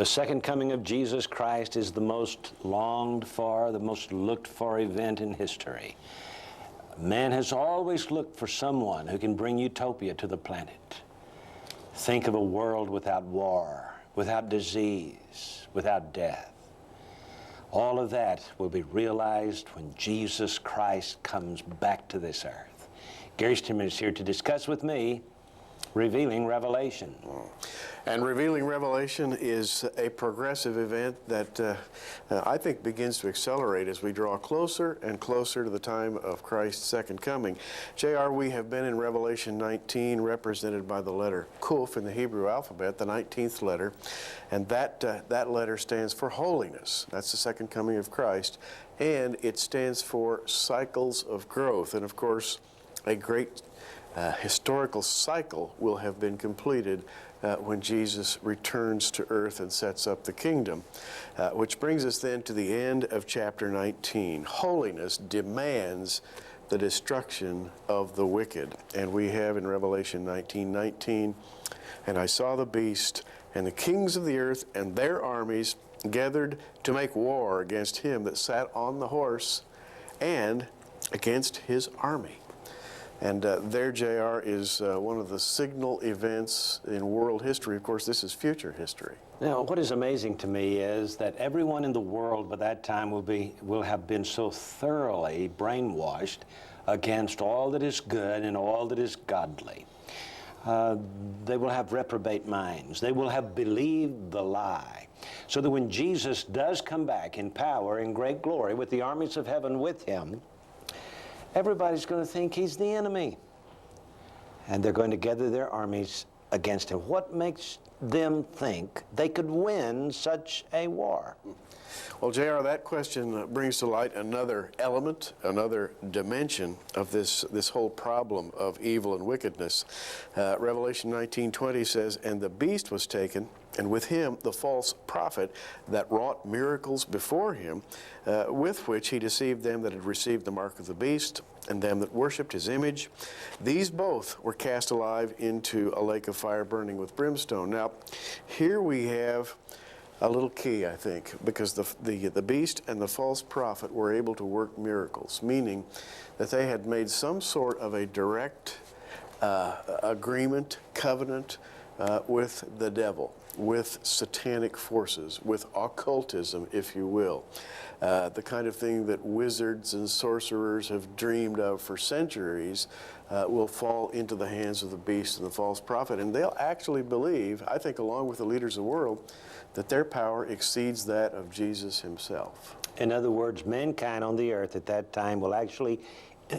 The second coming of Jesus Christ is the most longed for, the most looked for event in history. Man has always looked for someone who can bring utopia to the planet. Think of a world without war, without disease, without death. All of that will be realized when Jesus Christ comes back to this earth. Gary Stimmer is here to discuss with me Revealing Revelation. And Revealing Revelation is a progressive event that I think begins to accelerate as we draw closer and closer to the time of Christ's second coming. J.R., we have been in Revelation 19, represented by the letter Kuf in the Hebrew alphabet, the 19th letter, and that letter stands for holiness. That's the second coming of Christ, and it stands for cycles of growth. And of course, a great historical cycle will have been completed when Jesus returns to earth and sets up the kingdom. Which brings us then to the end of chapter 19. Holiness demands the destruction of the wicked. And we have in Revelation 19:19, "And I saw the beast and the kings of the earth and their armies gathered to make war against him that sat on the horse and against his army." And there, J.R., is one of the signal events in world history. Of course, this is future history. Now, what is amazing to me is that everyone in the world by that time will have been so thoroughly brainwashed against all that is good and all that is godly. They will have reprobate minds. They will have believed the lie. So that when Jesus does come back in power, in great glory, with the armies of heaven with him, everybody's going to think he's the enemy. And they're going to gather their armies against him. What makes them think they could win such a war? Well, J.R., that question brings to light another element, another dimension of this whole problem of evil and wickedness. Revelation 19:20 says, "And the beast was taken, and with him the false prophet that wrought miracles before him, with which he deceived them that had received the mark of the beast, and them that worshipped his image. These both were cast alive into a lake of fire burning with brimstone." Now, here we have a little key, I think, because the beast and the false prophet were able to work miracles, meaning that they had made some sort of a direct agreement, covenant with the devil, with satanic forces, with occultism, if you will. The kind of thing that wizards and sorcerers have dreamed of for centuries will fall into the hands of the beast and the false prophet. And they'll actually believe, I think along with the leaders of the world, that their power exceeds that of Jesus himself. In other words, mankind on the earth at that time will actually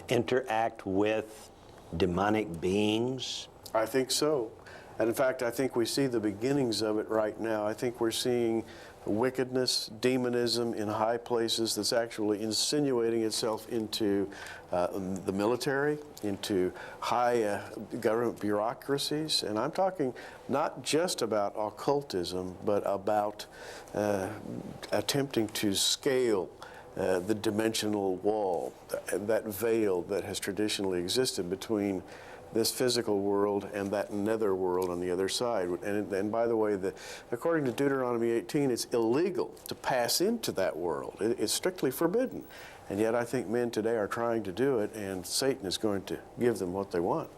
interact with demonic beings? I think so. And in fact, I think we see the beginnings of it right now. I think we're seeing wickedness, demonism in high places that's actually insinuating itself into the military, into high government bureaucracies. And I'm talking not just about occultism, but about attempting to scale the dimensional wall, that veil that has traditionally existed between this physical world and that nether world on the other side. And by the way, according to Deuteronomy 18, it's illegal to pass into that world. It's strictly forbidden. And yet I think men today are trying to do it, and Satan is going to give them what they want.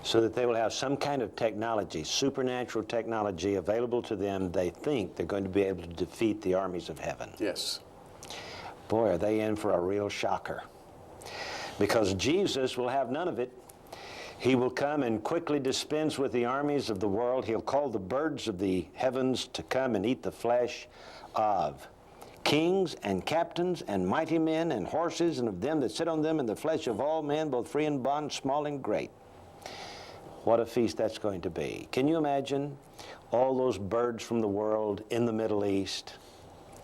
So that they will have some kind of technology, supernatural technology available to them. They think they're going to be able to defeat the armies of heaven. Yes. Boy, are they in for a real shocker. Because Jesus will have none of it. He will come and quickly dispense with the armies of the world. He'll call the birds of the heavens to come and eat the flesh of kings and captains and mighty men and horses, and of them that sit on them, and the flesh of all men, both free and bond, small and great. What a feast that's going to be. Can you imagine all those birds from the world in the Middle East?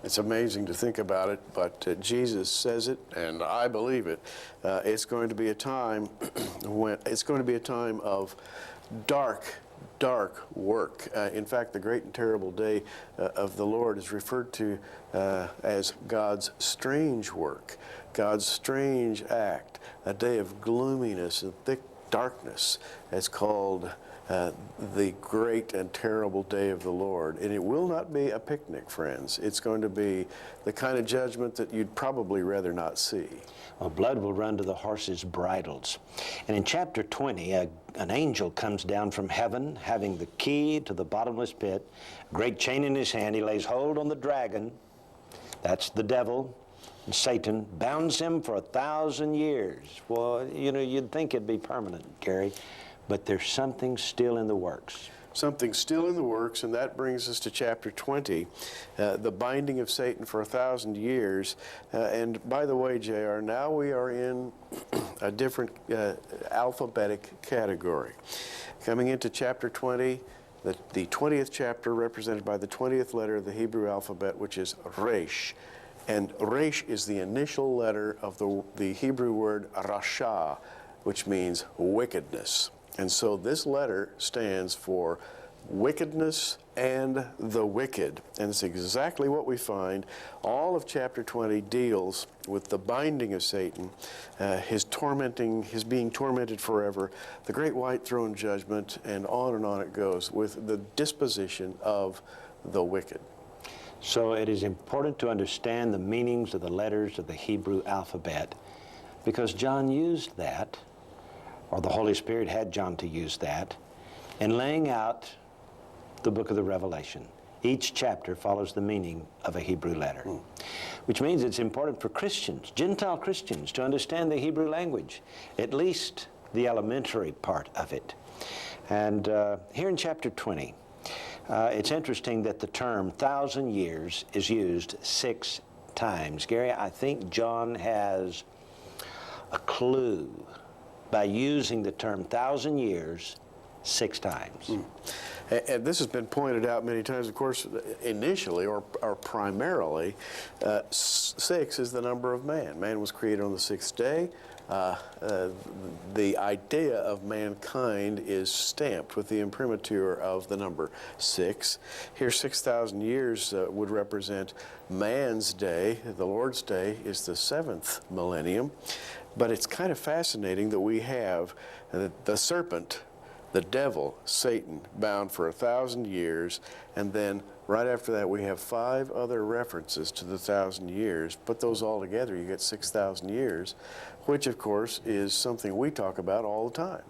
It's amazing to think about it, but Jesus says it, and I believe it. It's going to be a time of dark work. In fact, the great and terrible day of the Lord is referred to as God's strange work, God's strange act, a day of gloominess and thick darkness. It's called the great and terrible day of the Lord. And it will not be a picnic, friends. It's going to be the kind of judgment that you'd probably rather not see. Well, blood will run to the horses' bridles. And in chapter 20, an angel comes down from heaven, having the key to the bottomless pit, a great chain in his hand. He lays hold on the dragon, that's the devil, and Satan, bounds him for 1,000 years. Well, you know, you'd think it'd be permanent, Gary, but there's something still in the works. Something still in the works, and that brings us to chapter 20, the binding of Satan for 1,000 years. And by the way, J.R., now we are in a different alphabetic category. Coming into chapter 20, the 20th chapter represented by the 20th letter of the Hebrew alphabet, which is Resh. And Resh is the initial letter of the Hebrew word Rasha, which means wickedness. And so this letter stands for wickedness and the wicked. And it's exactly what we find. All of chapter 20 deals with the binding of Satan, his being tormented forever, the great white throne judgment, and on it goes with the disposition of the wicked. So it is important to understand the meanings of the letters of the Hebrew alphabet, because John used that, or the Holy Spirit had John to use that, in laying out the book of the Revelation. Each chapter follows the meaning of a Hebrew letter, which means it's important for Christians, Gentile Christians, to understand the Hebrew language, at least the elementary part of it. And here in chapter 20, it's interesting that the term 1,000 years is used 6 times. Gary, I think John has a clue by using the term 1,000 years 6 times. And this has been pointed out many times. Of course, initially or primarily, 6 is the number of man. Man was created on the 6th day. The idea of mankind is stamped with the imprimatur of the number 6. Here, 6,000 years would represent man's day. The Lord's day is the 7th millennium. But it's kind of fascinating that we have the serpent, the devil, Satan, bound for 1,000 years, and then right after that we have 5 other references to the 1,000 years. Put those all together, you get 6,000 years, which of course is something we talk about all the time.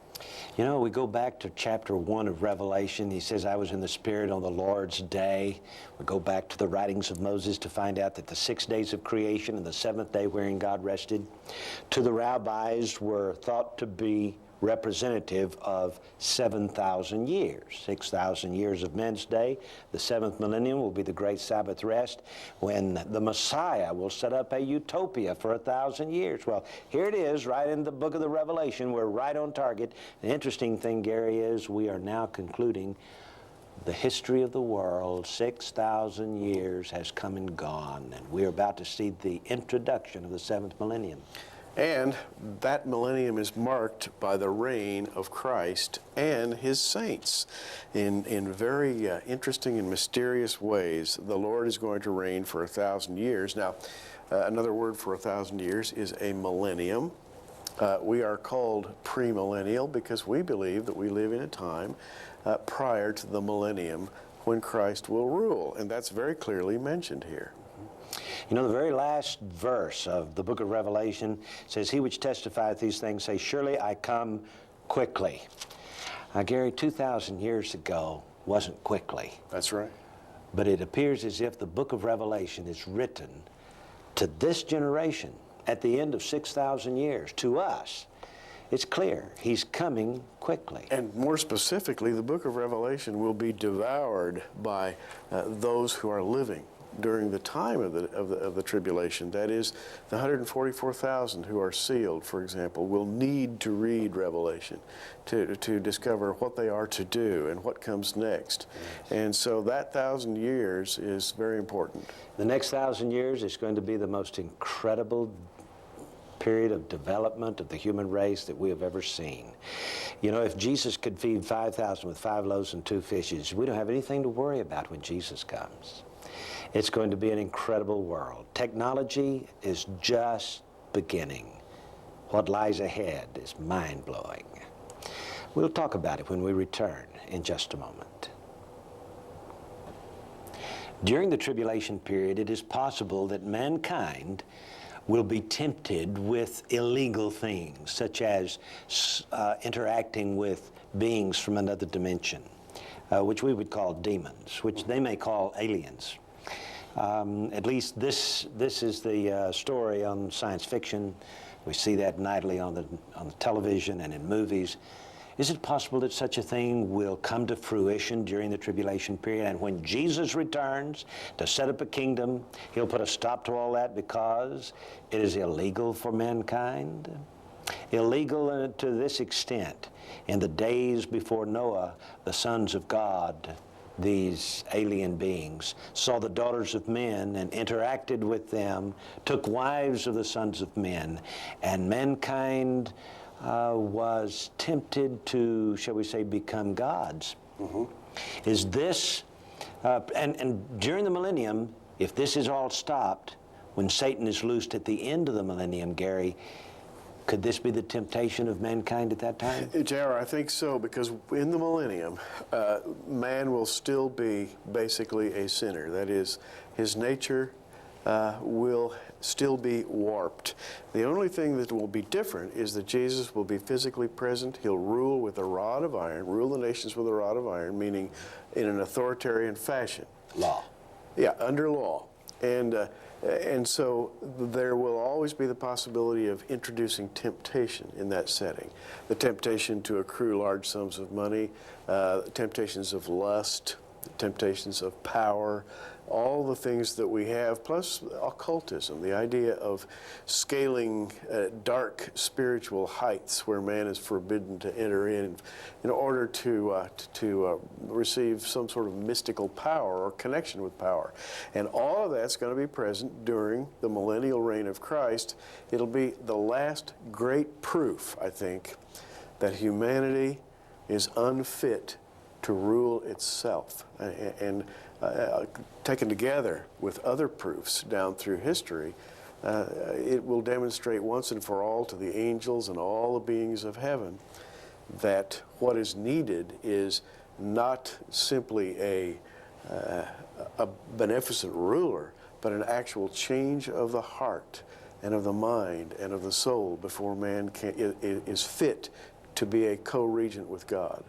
You know, we go back to chapter 1 of Revelation. He says, I was in the Spirit on the Lord's day. We go back to the writings of Moses to find out that the 6 days of creation and the 7th day wherein God rested, to the rabbis, were thought to be representative of 7,000 years. 6,000 years of men's day. The 7th millennium will be the great Sabbath rest, when the Messiah will set up a utopia for 1,000 years. Well, here it is, right in the book of the Revelation. We're right on target. The interesting thing, Gary, is we are now concluding the history of the world. 6,000 years has come and gone, and we're about to see the introduction of the 7th millennium. And that millennium is marked by the reign of Christ and his saints. In very interesting and mysterious ways, the Lord is going to reign for 1,000 years. Now, another word for 1,000 years is a millennium. We are called premillennial because we believe that we live in a time prior to the millennium when Christ will rule. And that's very clearly mentioned here. You know, the very last verse of the book of Revelation says, he which testifieth these things say, surely I come quickly. Now, Gary, 2,000 years ago wasn't quickly. That's right. But it appears as if the book of Revelation is written to this generation at the end of 6,000 years, to us. It's clear he's coming quickly. And more specifically, the book of Revelation will be devoured by those who are living during the time of the tribulation. That is, the 144,000 who are sealed, for example, will need to read Revelation to discover what they are to do and what comes next. And so that 1,000 years is very important. The next 1,000 years is going to be the most incredible period of development of the human race that we have ever seen. You know, if Jesus could feed 5,000 with 5 loaves and 2 fishes, we don't have anything to worry about when Jesus comes. It's going to be an incredible world. Technology is just beginning. What lies ahead is mind-blowing. We'll talk about it when we return in just a moment. During the tribulation period, it is possible that mankind will be tempted with illegal things, such as interacting with beings from another dimension, which we would call demons, which they may call aliens. At least this is the story on science fiction. We see that nightly on the television and in movies. Is it possible that such a thing will come to fruition during the tribulation period? And when Jesus returns to set up a kingdom, he'll put a stop to all that because it is illegal for mankind? Illegal to this extent. In the days before Noah, the sons of God, these alien beings, saw the daughters of men and interacted with them, took wives of the sons of men, and mankind was tempted to, shall we say, become gods. Is this, and during the millennium, if this is all stopped, when Satan is loosed at the end of the millennium, Gary, could this be the temptation of mankind at that time? J.R., I think so, because in the millennium, man will still be basically a sinner. That is, his nature will still be warped. The only thing that will be different is that Jesus will be physically present. He'll rule with a rod of iron, rule the nations with a rod of iron, meaning in an authoritarian fashion. Law. Yeah, under law. And so there will always be the possibility of introducing temptation in that setting. The temptation to accrue large sums of money, temptations of lust, temptations of power, all the things that we have, plus occultism, the idea of scaling dark spiritual heights where man is forbidden to enter in order to receive some sort of mystical power or connection with power. And all of that's going to be present during the millennial reign of Christ. It'll be the last great proof, I think, that humanity is unfit to rule itself. And taken together with other proofs down through history, it will demonstrate once and for all to the angels and all the beings of heaven that what is needed is not simply a beneficent ruler, but an actual change of the heart and of the mind and of the soul before man is fit to be a co-regent with God.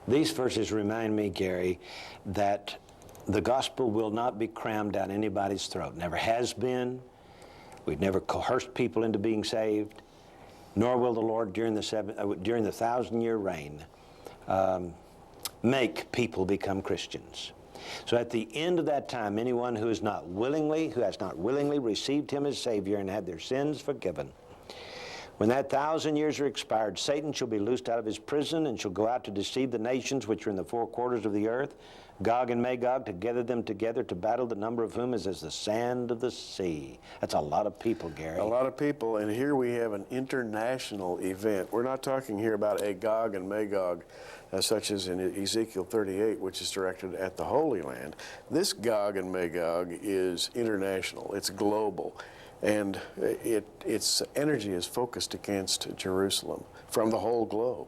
These verses remind me, Gary, that the gospel will not be crammed down anybody's throat. Never has been. We've never coerced people into being saved. Nor will the Lord during the 1,000-year reign make people become Christians. So at the end of that time, anyone who has not willingly received him as Savior and had their sins forgiven, when that 1,000 years are expired, Satan shall be loosed out of his prison and shall go out to deceive the nations which are in the four quarters of the earth, Gog and Magog, to gather them together to battle, the number of whom is as the sand of the sea. That's a lot of people, Gary. A lot of people, and here we have an international event. We're not talking here about a Gog and Magog, such as in Ezekiel 38, which is directed at the Holy Land. This Gog and Magog is international. It's global. And its energy is focused against Jerusalem from the whole globe.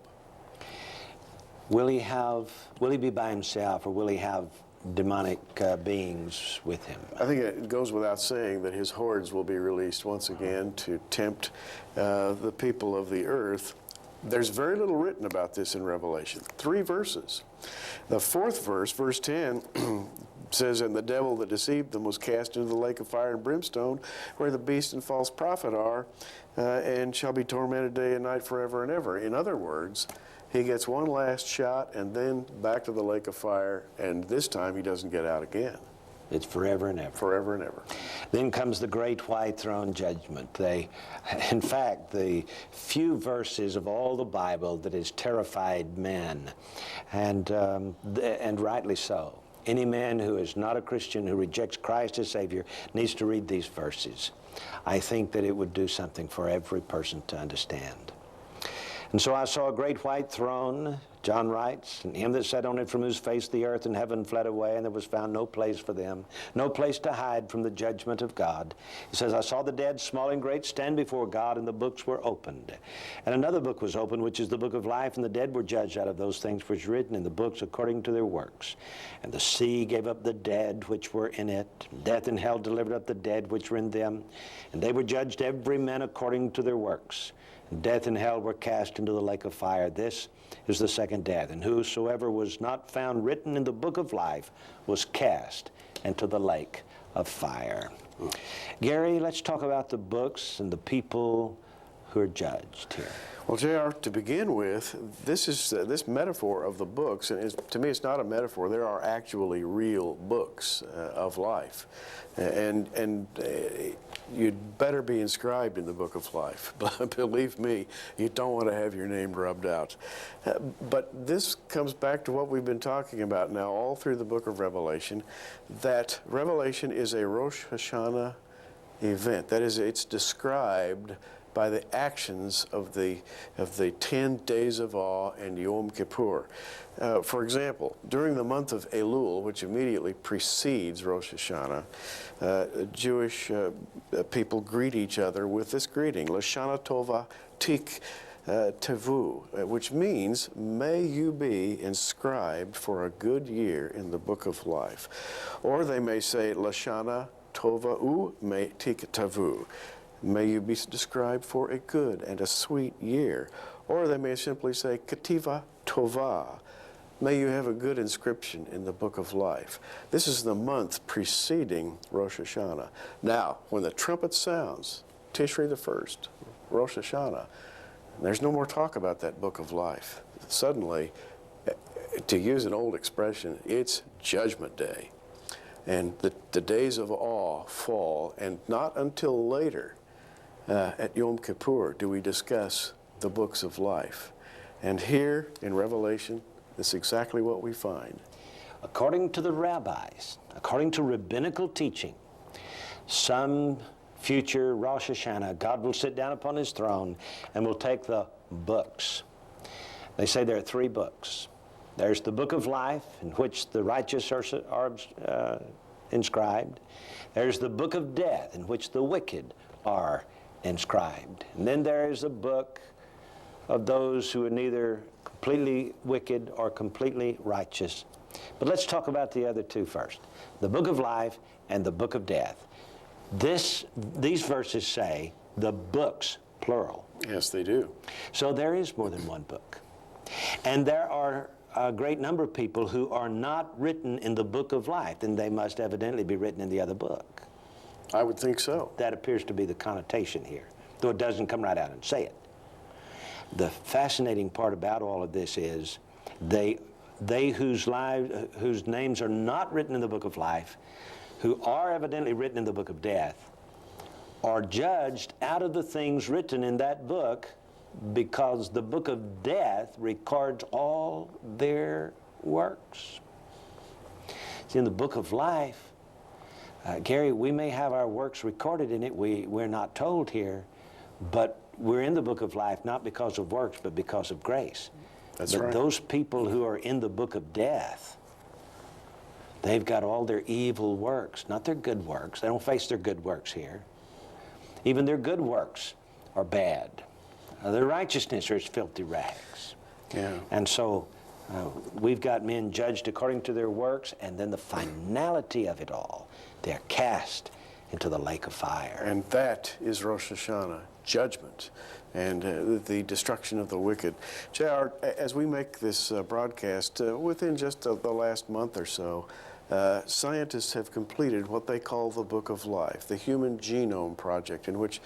Will he be by himself, or will he have demonic beings with him? I think it goes without saying that his hordes will be released once again to tempt the people of the earth. There's very little written about this in Revelation. 3 verses. The 4th verse, verse 10, says, "And the devil that deceived them was cast into the lake of fire and brimstone, where the beast and false prophet are, and shall be tormented day and night forever and ever." In other words, he gets one last shot and then back to the lake of fire, and this time he doesn't get out again. It's forever and ever. Forever and ever. Then comes the great white throne judgment. In fact, the few verses of all the Bible that has terrified men, and rightly so. Any man who is not a Christian, who rejects Christ as Savior, needs to read these verses. I think that it would do something for every person to understand. And so I saw a great white throne, John writes, and him that sat on it, from whose face the earth and heaven fled away, and there was found no place for them, no place to hide from the judgment of God. He says, I saw the dead, small and great, stand before God, and the books were opened. And another book was opened, which is the book of life, and the dead were judged out of those things which were written in the books according to their works. And the sea gave up the dead which were in it. Death and hell delivered up the dead which were in them. And they were judged every man according to their works. And death and hell were cast into the lake of fire. This is the second death. And whosoever was not found written in the book of life was cast into the lake of fire. Gary, let's talk about the books and the people who are judged here. Well, J.R., to begin with, this metaphor of the books, and to me it's not a metaphor, there are actually real books of life. And you'd better be inscribed in the book of life. But believe me, you don't want to have your name rubbed out. But this comes back to what we've been talking about now all through the book of Revelation, that Revelation is a Rosh Hashanah event. That is, it's described by the actions of the 10 days of awe and Yom Kippur. For example, during the month of Elul, which immediately precedes Rosh Hashanah, Jewish people greet each other with this greeting, Lashana Tova Tik Tevu, which means, may you be inscribed for a good year in the book of life. Or they may say, Lashana Tova U Me Tik Tevu. May you be described for a good and a sweet year. Or they may simply say, Kativa Tova. May you have a good inscription in the book of life. This is the month preceding Rosh Hashanah. Now, when the trumpet sounds, Tishri the 1st, Rosh Hashanah, there's no more talk about that book of life. Suddenly, to use an old expression, it's Judgment Day. And the days of awe fall, and not until later, at Yom Kippur, do we discuss the books of life. And here in Revelation, that's exactly what we find. According to the rabbis, according to rabbinical teaching, some future Rosh Hashanah, God will sit down upon his throne and will take the books. They say there are 3 books. There's the book of life, in which the righteous are inscribed. There's the book of death, in which the wicked are inscribed. And then there is a book of those who are neither completely wicked or completely righteous. But let's talk about the other 2 first. The book of life and the book of death. These verses say the books, plural. Yes, they do. So there is more than one book. And there are a great number of people who are not written in the book of life, and they must evidently be written in the other book. I would think so. That appears to be the connotation here, though it doesn't come right out and say it. The fascinating part about all of this is they whose names are not written in the book of life, who are evidently written in the book of death, are judged out of the things written in that book, because the book of death records all their works. See, in the book of life, Gary, we may have our works recorded in it. We're not told here, but we're in the book of life not because of works, but because of grace. That's but right. Those people who are in the book of death, they've got all their evil works, not their good works. They don't face their good works here. Even their good works are bad. Their righteousness is filthy rags. Yeah. And so we've got men judged according to their works, and then the finality of it all, they're cast into the lake of fire. And that is Rosh Hashanah, judgment, and the destruction of the wicked. J.R., as we make this broadcast, within just the last month or so, scientists have completed what they call the Book of Life, the Human Genome Project, in which